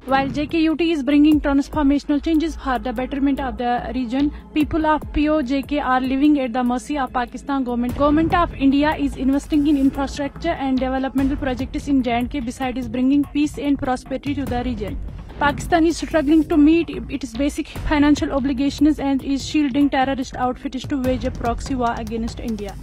While JKUT is bringing transformational changes for the betterment of the region, people of POJK are living at the mercy of Pakistan government. Government of India is investing in infrastructure and developmental projects in J&K besides bringing peace and prosperity to the region. Pakistan is struggling to meet its basic financial obligations and is shielding terrorist outfits to wage a proxy war against India.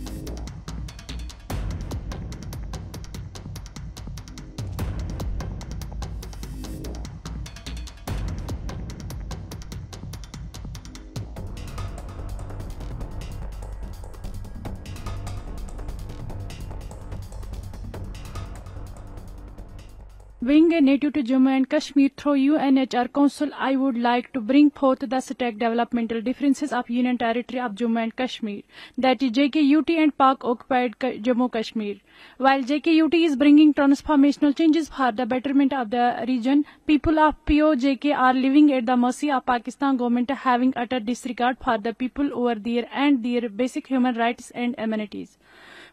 Being a native to Jammu and Kashmir through UNHR Council, I would like to bring forth the stack developmental differences of Union Territory of Jammu and Kashmir, that is JKUT and Pak-occupied Jammu Kashmir. While JKUT is bringing transformational changes for the betterment of the region, people of POJK are living at the mercy of Pakistan government, having utter disregard for the people over there and their basic human rights and amenities.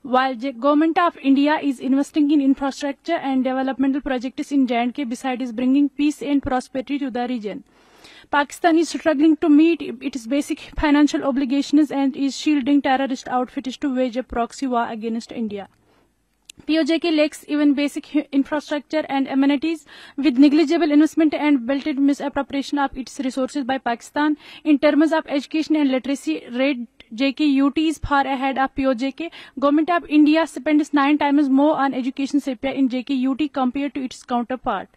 While Government of India is investing in infrastructure and developmental projects in J&K besides bringing peace and prosperity to the region, Pakistan is struggling to meet its basic financial obligations and is shielding terrorist outfits to wage a proxy war against India. POJK lacks even basic infrastructure and amenities, with negligible investment and blatant misappropriation of its resources by Pakistan. In terms of education and literacy rate, JKUT is far ahead of POJK. Government of India spends 9 times more on education sector in JKUT compared to its counterpart.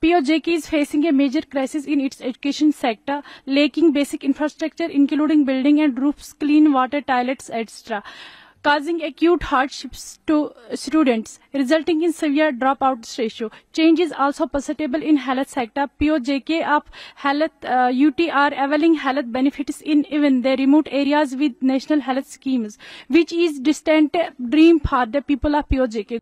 POJK is facing a major crisis in its education sector, lacking basic infrastructure including building and roofs, clean water, toilets, etc., causing acute hardships to students, resulting in severe dropout ratio. Change is also perceptible in health sector. POJK of health UT are availing health benefits in even the remote areas with national health schemes, which is distant dream for the people of POJK.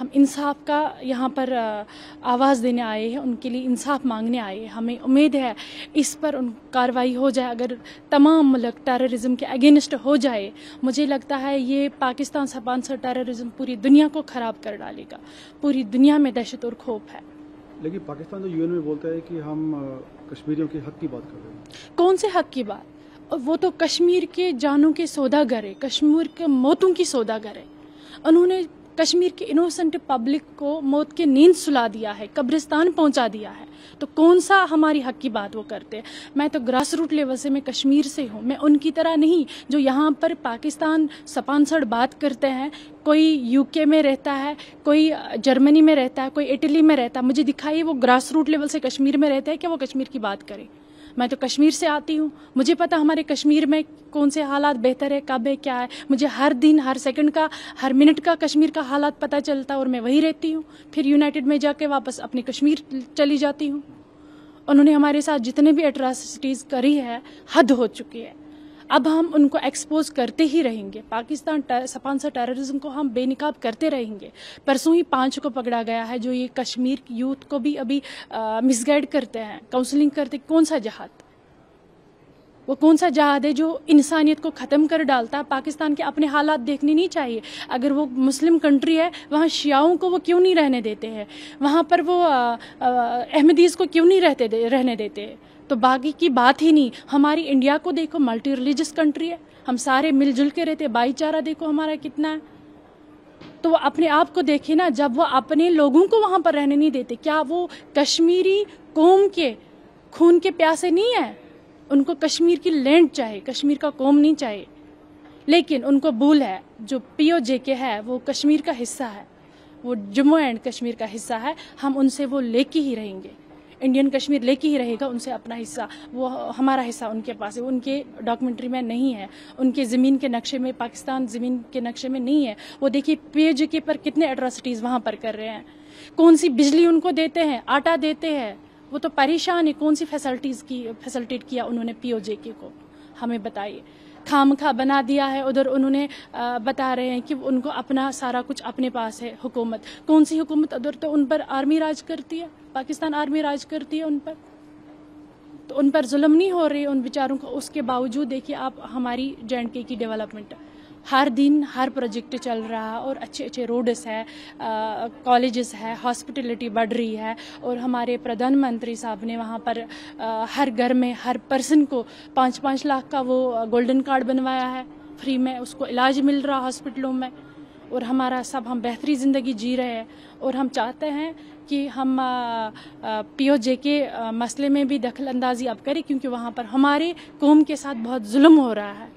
ہم انصاف کا یہاں پر آواز دینے آئے ہیں، ان کے لیے انصاف مانگنے آئے ہیں. ہمیں امید ہے اس پر ان کارروائی ہو جائے. اگر تمام ملک ٹیررزم کے اگینسٹ ہو جائے، مجھے لگتا ہے یہ پاکستان سپانسر ٹیررزم پوری دنیا کو خراب کر ڈالے گا. پوری دنیا میں دہشت اور خوف ہے. لیکن پاکستان تو UN میں بولتا ہے کہ ہم کشمیریوں کے حق کی بات کر رہے ہیں. کون سے حق کی بات؟ وہ تو کشمیر کے جانوں کے سوداگر ہے، کشمیر کے موتوں کی سوداگر ہے. انہوں نے کشمیر کے انوسنٹ پبلک کو موت کے نیند سلا دیا ہے، قبرستان پہنچا دیا ہے. تو کون سا ہماری حق کی بات وہ کرتے ہیں؟ میں تو گراس روٹ لیول سے، میں کشمیر سے ہوں. میں ان کی طرح نہیں جو یہاں پر پاکستان سپانسرڈ بات کرتے ہیں. کوئی UK میں رہتا ہے، کوئی جرمنی میں رہتا ہے، کوئی اٹلی میں رہتا ہے. مجھے دکھائیے وہ گراس روٹ لیول سے کشمیر میں رہتا ہے کہ وہ کشمیر کی بات کرے. میں تو کشمیر سے آتی ہوں، مجھے پتا ہمارے کشمیر میں کون سے حالات بہتر ہے، کب ہے، کیا ہے. مجھے ہر دن، ہر سیکنڈ کا، ہر منٹ کا کشمیر کا حالات پتہ چلتا ہے اور میں وہی رہتی ہوں. پھر یونائٹڈ میں جا کے واپس اپنی کشمیر چلی جاتی ہوں. انہوں نے ہمارے ساتھ جتنے بھی اٹراسٹیز کری ہے، حد ہو چکی ہے. اب ہم ان کو ایکسپوز کرتے ہی رہیں گے. پاکستان سپانسر ٹیررزم کو ہم بے نقاب کرتے رہیں گے. پرسوں ہی 5 کو پکڑا گیا ہے جو یہ کشمیر کی یوتھ کو بھی ابھی مس گائیڈ کرتے ہیں، کاؤنسلنگ کرتے. کون سا جہاد؟ وہ کون سا جہاد ہے جو انسانیت کو ختم کر ڈالتا ہے؟ پاکستان کے اپنے حالات دیکھنے نہیں چاہیے. اگر وہ مسلم کنٹری ہے، وہاں شیعوں کو وہ کیوں نہیں رہنے دیتے ہیں؟ وہاں پر وہ احمدیز کو کیوں نہیں رہنے دیتے ہیں؟ تو باقی کی بات ہی نہیں. ہماری انڈیا کو دیکھو، ملٹی ریلیجس کنٹری ہے، ہم سارے مل جل کے رہتے. بھائی چارہ دیکھو ہمارا کتنا ہے. تو وہ اپنے آپ کو دیکھے نا، جب وہ اپنے لوگوں کو وہاں پر رہنے نہیں دیتے، کیا وہ کشمیری قوم کے خون کے پیاسے نہیں ہیں؟ ان کو کشمیر کی لینڈ چاہیے، کشمیر کا قوم نہیں چاہیے. لیکن ان کو بھول ہے، جو POJ ہے وہ کشمیر کا حصہ ہے، وہ جموں اینڈ کشمیر کا حصہ ہے. ہم ان سے وہ لے کے ہی رہیں گے. انڈین کشمیر لے کے ہی رہے گا ان سے اپنا حصہ. وہ ہمارا حصہ ان کے پاس ہے، ان کے ڈاکومنٹری میں نہیں ہے، ان کے زمین کے نقشے میں، پاکستان زمین کے نقشے میں نہیں ہے. وہ دیکھیے POJ پر کتنے اٹراسٹیز وہاں پر کر رہے ہیں. کون سی بجلی ان کو دیتے ہیں، آٹا دیتے ہیں. وہ تو پریشان ہے. کون سی فیسلٹیٹ کیا انہوں نے POJ کو؟ ہمیں بتائیے. خامخواہ بنا دیا ہے. ادھر انہوں نے بتا رہے ہیں کہ ان کو اپنا سارا کچھ اپنے پاس ہے. حکومت کون سی حکومت؟ ادھر تو ان پر آرمی راج کرتی ہے، پاکستان آرمی راج کرتی ہے ان پر. تو ان پر ظلم نہیں ہو رہی ان بیچاروں کو. اس کے باوجود دیکھیے آپ ہماری JNK کی ڈیولپمنٹ، ہر دن ہر پروجیکٹ چل رہا ہے اور اچھے اچھے روڈز ہے، کالجز ہے، ہاسپٹلٹی بڑھ رہی ہے. اور ہمارے پردھان منتری صاحب نے وہاں پر ہر گھر میں ہر پرسن کو 5-5 لاکھ کا وہ گولڈن کارڈ بنوایا ہے، فری میں اس کو علاج مل رہا ہاسپٹلوں میں. اور ہمارا ہم بہتری زندگی جی رہے ہیں. اور ہم چاہتے ہیں کہ ہم POJ کے مسئلے میں بھی دخل اندازی اب کریں، کیونکہ وہاں پر ہمارے قوم کے ساتھ بہت ظلم ہو رہا ہے.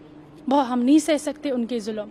ہم نہیں سہ سکتے ان کے ظلم.